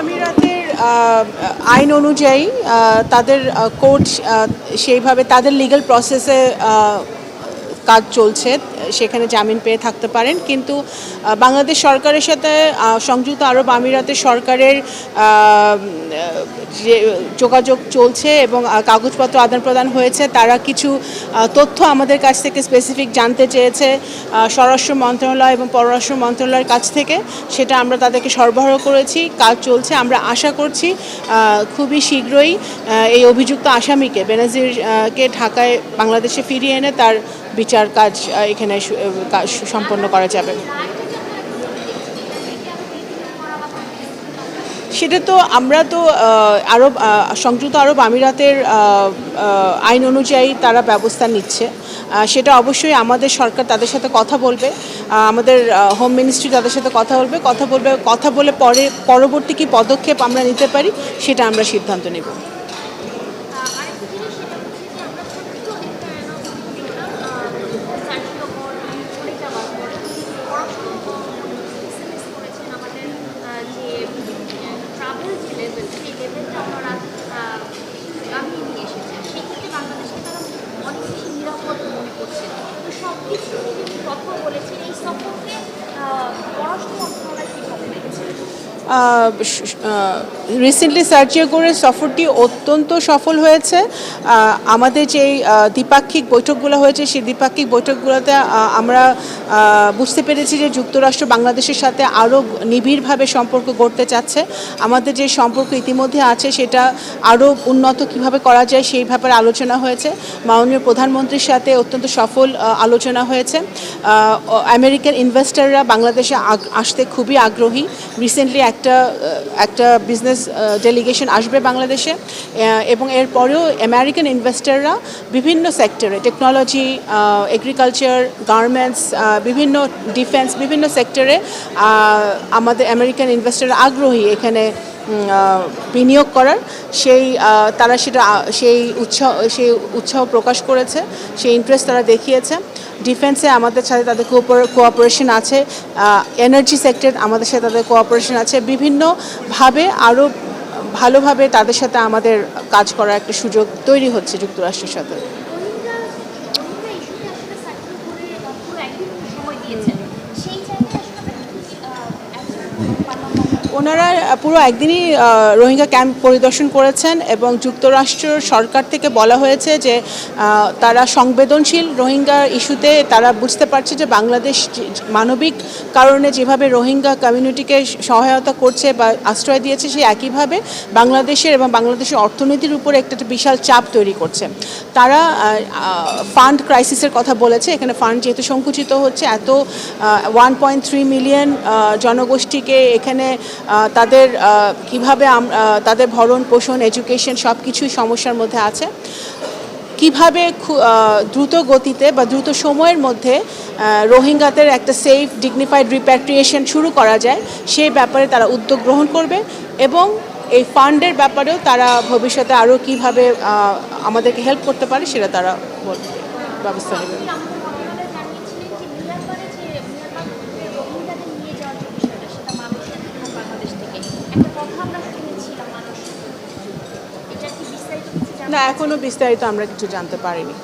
আমিরাতের আইন অনুযায়ী তাদের কোর্ট সেইভাবে তাদের লিগ্যাল প্রসেসে কাজ চলছে, সেখানে জামিন পেয়ে থাকতে পারেন। কিন্তু বাংলাদেশ সরকারের সাথে সংযুক্ত আরব আমিরাতের সরকারের যে যোগাযোগ চলছে এবং কাগজপত্র আদান প্রদান হয়েছে, তারা কিছু তথ্য আমাদের কাছ থেকে স্পেসিফিক জানতে চেয়েছে স্বরাষ্ট্র মন্ত্রণালয় এবং পররাষ্ট্র মন্ত্রণালয়ের কাছ থেকে। সেটা আমরা তাদেরকে সরবরাহ করেছি, কাজ চলছে। আমরা আশা করছি খুবই শীঘ্রই এই অভিযুক্ত আসামিকে বেনাজিরকে ঢাকায় বাংলাদেশে ফিরিয়ে এনে তার বিচার কাজ এখানে সম্পন্ন করা যাবে। সেটা তো আমরা তো সংযুক্ত আরব আমিরাতের আইন অনুযায়ী তারা ব্যবস্থা নিচ্ছে, সেটা অবশ্যই আমাদের সরকার তাদের সাথে কথা বলবে, আমাদের হোম মিনিস্ট্রি তাদের সাথে কথা বলে পরবর্তী কী পদক্ষেপ আমরা নিতে পারি সেটা আমরা সিদ্ধান্ত নেব। রিসেন্টলি সার্চিও করে সফরটি অত্যন্ত সফল হয়েছে। আমাদের যেই দ্বিপাক্ষিক বৈঠকগুলো হয়েছে সেই দ্বিপাক্ষিক বৈঠকগুলোতে আমরা বুঝতে পেরেছি যে যুক্তরাষ্ট্র বাংলাদেশের সাথে আরও নিবিড়ভাবে সম্পর্ক গড়তে চাচ্ছে। আমাদের যে সম্পর্ক ইতিমধ্যে আছে সেটা আরও উন্নত কিভাবে করা যায় সেই ব্যাপারে আলোচনা হয়েছে। মাননীয় প্রধানমন্ত্রীর সাথে অত্যন্ত সফল আলোচনা হয়েছে। আমেরিকান ইনভেস্টররা বাংলাদেশে আসতে খুবই আগ্রহী। রিসেন্টলি একটা বিজনেস ডেলিগেশন আসবে বাংলাদেশে, এবং এরপরেও আমেরিকান ইনভেস্টররা বিভিন্ন সেক্টরে, টেকনোলজি, এগ্রিকালচার, গার্মেন্টস, বিভিন্ন ডিফেন্স, বিভিন্ন সেক্টরে আমাদের আমেরিকান ইনভেস্টররা আগ্রহী এখানে বিনিয়োগ করার। সেই উৎসাহ প্রকাশ করেছে, সেই ইন্টারেস্ট তারা দেখিয়েছে। ডিফেন্সে আমাদের সাথে তাদের কোঅপারেশন আছে, এনার্জি সেক্টর আমাদের সাথে তাদের কোঅপারেশন আছে। বিভিন্নভাবে আরও ভালোভাবে তাদের সাথে আমাদের কাজ করার একটা সুযোগ তৈরি হচ্ছে যুক্তরাষ্ট্রের সাথে। ওনারা পুরো একদিনই রোহিঙ্গা ক্যাম্প পরিদর্শন করেছেন এবং যুক্তরাষ্ট্র সরকার থেকে বলা হয়েছে যে তারা সংবেদনশীল রোহিঙ্গা ইস্যুতে। তারা বুঝতে পারছে যে বাংলাদেশ মানবিক কারণে যেভাবে রোহিঙ্গা কমিউনিটিকে সহায়তা করছে বা আশ্রয় দিয়েছে, সেই একইভাবে বাংলাদেশের এবং বাংলাদেশের অর্থনীতির উপরে একটা বিশাল চাপ তৈরি করছে। তারা ফান্ড ক্রাইসিসের কথা বলেছে। এখানে ফান্ড যেহেতু সংকুচিত হচ্ছে, এত 1.3 মিলিয়ন জনগোষ্ঠীকে এখানে তাদের কিভাবে তাদের ভরণ পোষণ, এডুকেশন সব কিছুই সমস্যার মধ্যে আছে। কিভাবে দ্রুত গতিতে বা দ্রুত সময়ের মধ্যে রোহিঙ্গাদের একটা সেফ ডিগনিফাইড রিপ্যাট্রিয়েশন শুরু করা যায় সেই ব্যাপারে তারা উদ্যোগ গ্রহণ করবে, এবং এই ফান্ডের ব্যাপারেও তারা ভবিষ্যতে আরও কীভাবে আমাদেরকে হেল্প করতে পারে সেটা তারা ব্যবস্থা নেবে। না, এখনো বিস্তারিত আমরা কিছু জানতে পারিনি।